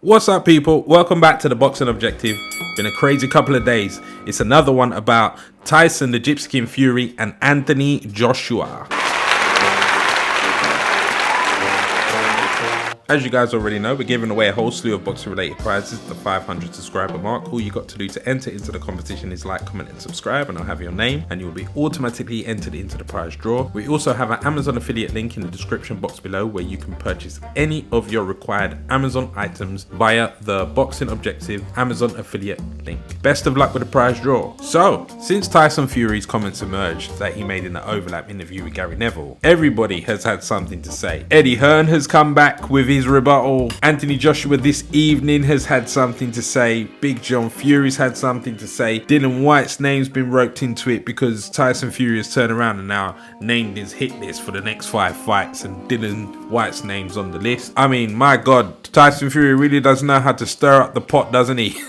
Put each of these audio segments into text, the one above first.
What's up, people? Welcome back to the Boxing Objective. Been a crazy couple of days. It's another one about Tyson the Gypsy King Fury and Anthony Joshua. As you guys already know, we're giving away a whole slew of boxing related prizes at the 500 subscriber mark. All you got to do to enter into the competition is like, comment and subscribe, and I'll have your name and you'll be automatically entered into the prize draw. We also have an Amazon affiliate link in the description box below where you can purchase any of your required Amazon items via the Boxing Objective Amazon affiliate link. Best of luck with the prize draw. So, since Tyson Fury's comments emerged that he made in the Overlap interview with Gary Neville, everybody has had something to say. Eddie Hearn has come back with his rebuttal. Anthony Joshua this evening has had something to say. Big John Fury's had something to say. Dylan White's name's been roped into it because Tyson Fury has turned around and now named his hit list for the next 5 fights, and Dylan White's name's on the list. I mean, my God, Tyson Fury really does know how to stir up the pot, doesn't he?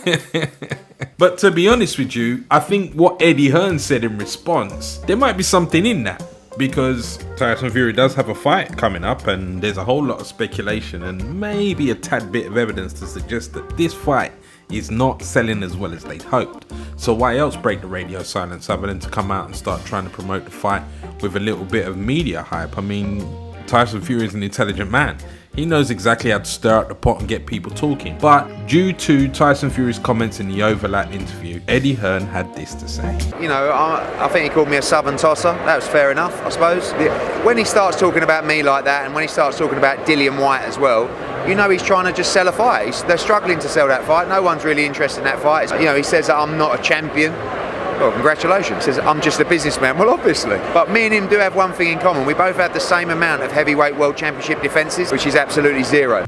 But to be honest with you, I think what Eddie Hearn said in response, there might be something in that. Because Tyson Fury does have a fight coming up and there's a whole lot of speculation and maybe a tad bit of evidence to suggest that this fight is not selling as well as they'd hoped. So why else break the radio silence other than to come out and start trying to promote the fight with a little bit of media hype? I mean, Tyson Fury is an intelligent man. He knows exactly how to stir up the pot and get people talking. But due to Tyson Fury's comments in the Overlap interview, Eddie Hearn had this to say. You know, I think he called me a southern tosser. That was fair enough, I suppose. When he starts talking about me like that, and when he starts talking about Dillian Whyte as well, you know he's trying to just sell a fight. They're struggling to sell that fight. No one's really interested in that fight. You know, he says that I'm not a champion. Well, congratulations. He says, I'm just a businessman. Well, obviously. But me and him do have one thing in common. We both have the same amount of heavyweight world championship defences, which is absolutely zero.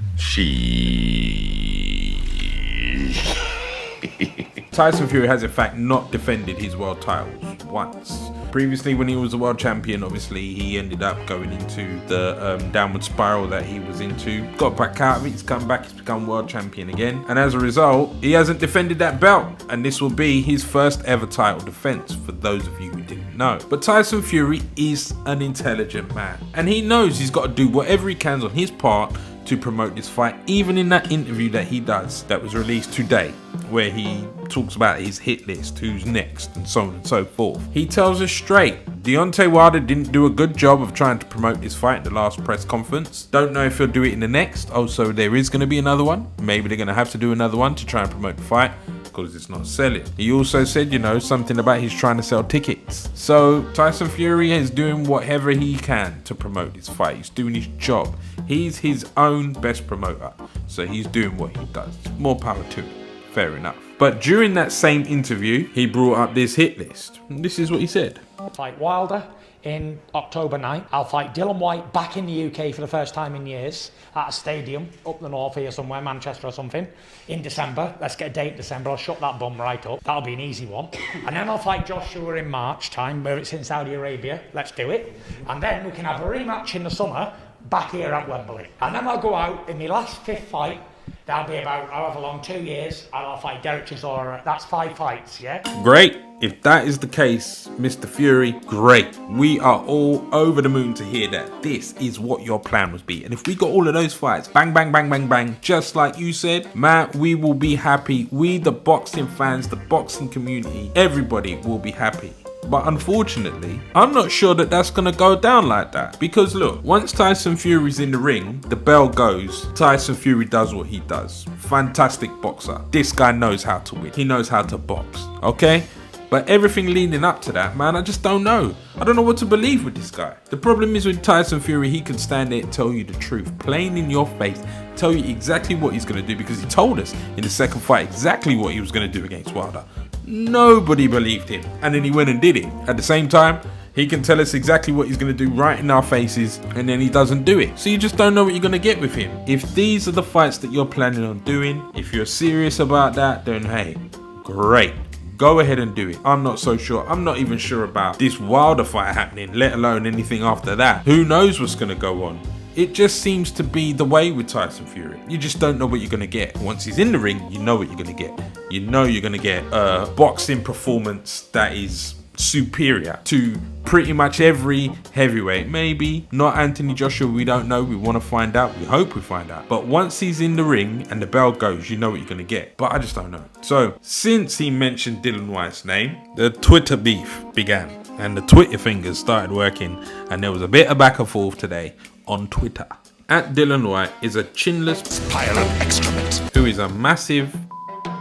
Tyson Fury has in fact not defended his world titles once. Previously, when he was a world champion, obviously he ended up going into the downward spiral that he was into. Got back out of it, he's come back, he's become world champion again. And as a result, he hasn't defended that belt. And this will be his first ever title defense, for those of you who didn't know. But Tyson Fury is an intelligent man. And he knows he's got to do whatever he can on his part to promote this fight, even in that interview that he does that was released today, where he talks about his hit list, who's next, and so on and so forth. He tells us straight, Deontay Wilder didn't do a good job of trying to promote this fight in the last press conference. Don't know if he'll do it in the next. Also, there is going to be another one. Maybe they're going to have to do another one to try and promote the fight, because it's not selling. He also said, you know, something about he's trying to sell tickets. So Tyson Fury is doing whatever he can to promote this fight. He's doing his job. He's his own best promoter, so he's doing what he does. More power to him. Fair enough. But during that same interview, he brought up this hit list. This is what he said. Fight Wilder in October 9th. I'll fight Dylan White back in the UK for the first time in years at a stadium up the north here somewhere, Manchester or something, in December. Let's get a date in December. I'll shut that bum right up. That'll be an easy one. And then I'll fight Joshua in March time, where it's in Saudi Arabia. Let's do it. And then we can have a rematch in the summer back here at Wembley. And then I'll go out in my last 5th fight. That'll be about however long, 2 years, and I'll fight Derek Chisora. That's 5 fights, yeah? Great. If that is the case, Mr. Fury, great. We are all over the moon to hear that this is what your plan was be. And if we got all of those fights, bang, bang, bang, bang, bang, just like you said, man, we will be happy. We, the boxing fans, the boxing community, everybody will be happy. But unfortunately, I'm not sure that that's going to go down like that. Because look, once Tyson Fury's in the ring, the bell goes, Tyson Fury does what he does. Fantastic boxer. This guy knows how to win. He knows how to box, okay? But everything leading up to that, man, I just don't know. I don't know what to believe with this guy. The problem is with Tyson Fury, he can stand there and tell you the truth, plain in your face, tell you exactly what he's going to do, because he told us in the second fight exactly what he was going to do against Wilder. Nobody believed him, and then he went and did it. At the same time, he can tell us exactly what he's going to do right in our faces, and then he doesn't do it. So you just don't know what you're going to get with him. If these are the fights that you're planning on doing, if you're serious about that, then hey, great. Go ahead and do it. I'm not so sure. I'm not even sure about this Wilder fight happening, let alone anything after that. Who knows what's going to go on? It just seems to be the way with Tyson Fury. You just don't know what you're going to get. Once he's in the ring, you know what you're going to get. You know you're going to get a boxing performance that is superior to pretty much every heavyweight. Maybe not Anthony Joshua, we don't know, we want to find out, we hope we find out. But once he's in the ring and the bell goes, you know what you're going to get. But I just don't know. So since he mentioned Dillian Whyte's name, the Twitter beef began and the Twitter fingers started working, and there was a bit of back and forth today on Twitter. At Dillian Whyte is a chinless pile of excrement who is a massive,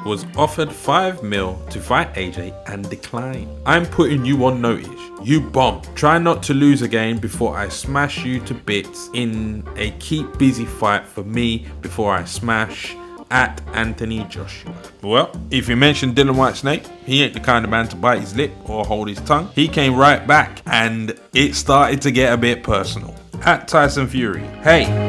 was offered 5 mil to fight AJ and declined. I'm putting you on notice. You bomb. Try not to lose again before I smash you to bits in a keep busy fight for me before I smash at Anthony Joshua. Well, if you mention Dillian Whyte's name, he ain't the kind of man to bite his lip or hold his tongue. He came right back and it started to get a bit personal. At Tyson Fury, hey,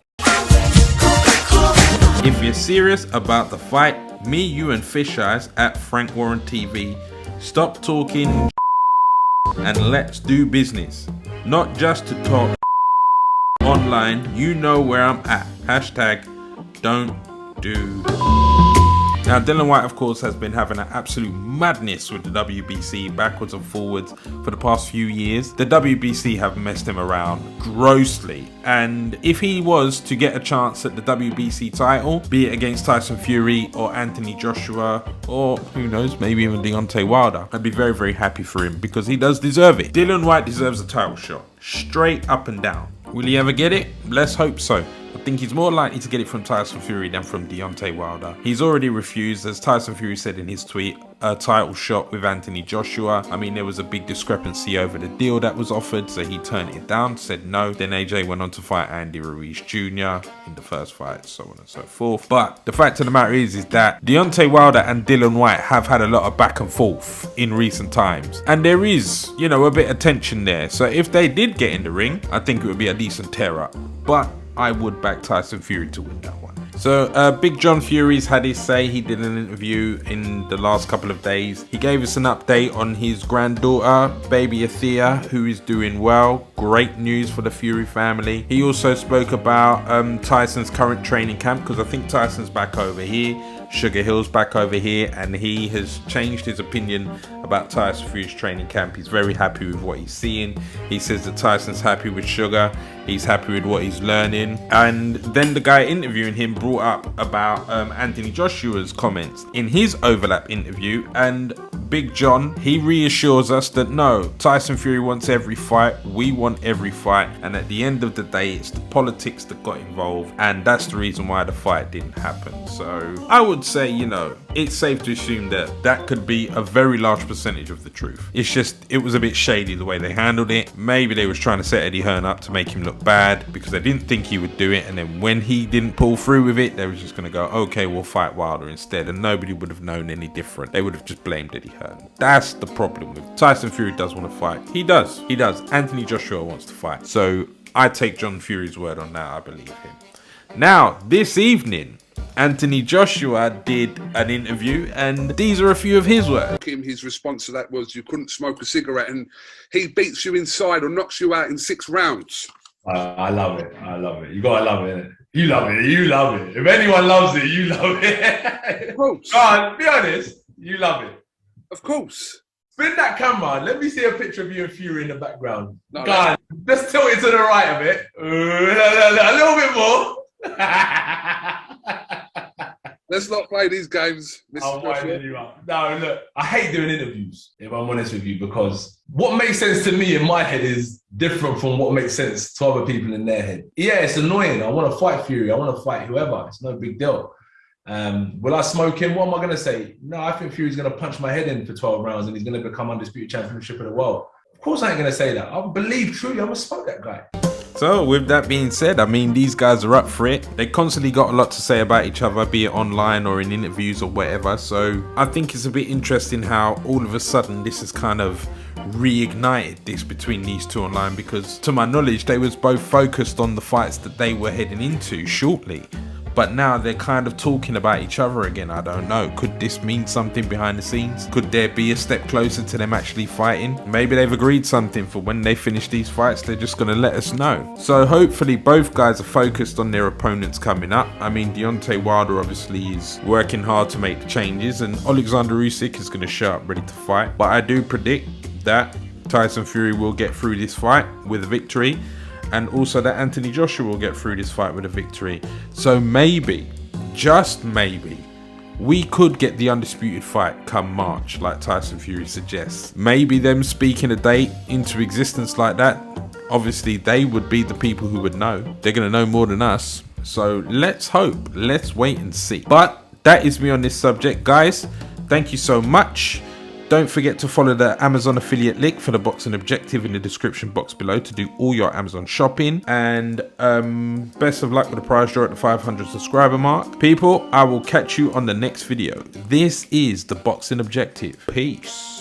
if you're serious about the fight, me, you and Fish Eyes at Frank Warren TV, stop talking and let's do business. Not just to talk online, you know where I'm at. Hashtag don't do. Now, Dillian Whyte, of course, has been having an absolute madness with the WBC backwards and forwards for the past few years. The WBC have messed him around grossly. And if he was to get a chance at the WBC title, be it against Tyson Fury or Anthony Joshua, or who knows, maybe even Deontay Wilder, I'd be very, very happy for him because he does deserve it. Dillian Whyte deserves a title shot, straight up and down. Will he ever get it? Let's hope so. I think he's more likely to get it from Tyson Fury than from Deontay Wilder. He's already refused, as Tyson Fury said in his tweet, a title shot with Anthony Joshua. I mean, there was a big discrepancy over the deal that was offered, so he turned it down, said no. Then AJ went on to fight Andy Ruiz Jr. in the first fight, so on and so forth. But the fact of the matter is that Deontay Wilder and Dillian Whyte have had a lot of back and forth in recent times. And there is, you know, a bit of tension there. So if they did get in the ring, I think it would be a decent tear up. But I would back Tyson Fury to win that one. So Big John Fury's had his say. He did an interview in the last couple of days. He gave us an update on his granddaughter, baby Athea, who is doing well. Great news for the Fury family. He also spoke about Tyson's current training camp, because I think Tyson's back over here. Sugar Hill's back over here, and he has changed his opinion about Tyson Fury's training camp. He's very happy with what he's seeing. He says that Tyson's happy with Sugar. He's happy with what he's learning. And then the guy interviewing him brought up about Anthony Joshua's comments in his overlap interview, and Big John, he reassures us that no, Tyson Fury wants every fight, we want every fight, and at the end of the day, it's the politics that got involved, and that's the reason why the fight didn't happen. So I would say, you know, it's safe to assume that that could be a very large percentage of the truth. It's just, it was a bit shady the way they handled it. Maybe they was trying to set Eddie Hearn up to make him look bad because they didn't think he would do it, and then when he didn't pull through with it, they was just going to go, okay, we'll fight Wilder instead, and nobody would have known any different. They would have just blamed Eddie Hearn. That's the problem with Tyson Fury. Does want to fight. He does. Anthony Joshua wants to fight. So I take John Fury's word on that. I believe him. Now, this evening, Anthony Joshua did an interview, and these are a few of his words. His response to that was, you couldn't smoke a cigarette, and he beats you inside or knocks you out in 6 rounds. I love it. I love it. You gotta love it, innit? You love it. You love it. If anyone loves it, you love it. Of course. God, be honest. You love it. Of course. Spin that camera. Let me see a picture of you and Fury in the background. No, God, let's tilt it to the right of it. A little bit more. Let's not play these games, Mr. winding you up. No, look, I hate doing interviews, if I'm honest with you, because what makes sense to me in my head is different from what makes sense to other people in their head. Yeah, it's annoying. I want to fight Fury. I want to fight whoever. It's no big deal. Will I smoke him? What am I going to say? No, I think Fury's going to punch my head in for 12 rounds and he's going to become undisputed championship of the world. Of course I ain't going to say that. I believe truly I'm going to smoke that guy. So with that being said, I mean, these guys are up for it. They constantly got a lot to say about each other, be it online or in interviews or whatever. So I think it's a bit interesting how all of a sudden this has kind of reignited this between these two online, because to my knowledge, they was both focused on the fights that they were heading into shortly. But now they're kind of talking about each other again. I don't know. Could this mean something behind the scenes? Could there be a step closer to them actually fighting? Maybe they've agreed something for when they finish these fights. They're just going to let us know. So hopefully both guys are focused on their opponents coming up. I mean, Deontay Wilder obviously is working hard to make the changes, and Alexander Usyk is going to show up ready to fight. But I do predict that Tyson Fury will get through this fight with a victory, and also that Anthony Joshua will get through this fight with a victory. So maybe, just maybe, we could get the undisputed fight come March, like Tyson Fury suggests. Maybe them speaking a date into existence like that, obviously they would be the people who would know. They're going to know more than us. So let's hope, let's wait and see. But that is me on this subject, guys. Thank you so much. Don't forget to follow the Amazon affiliate link for the Boxing Objective in the description box below to do all your Amazon shopping. And best of luck with the prize draw at the 500 subscriber mark. People, I will catch you on the next video. This is the Boxing Objective. Peace.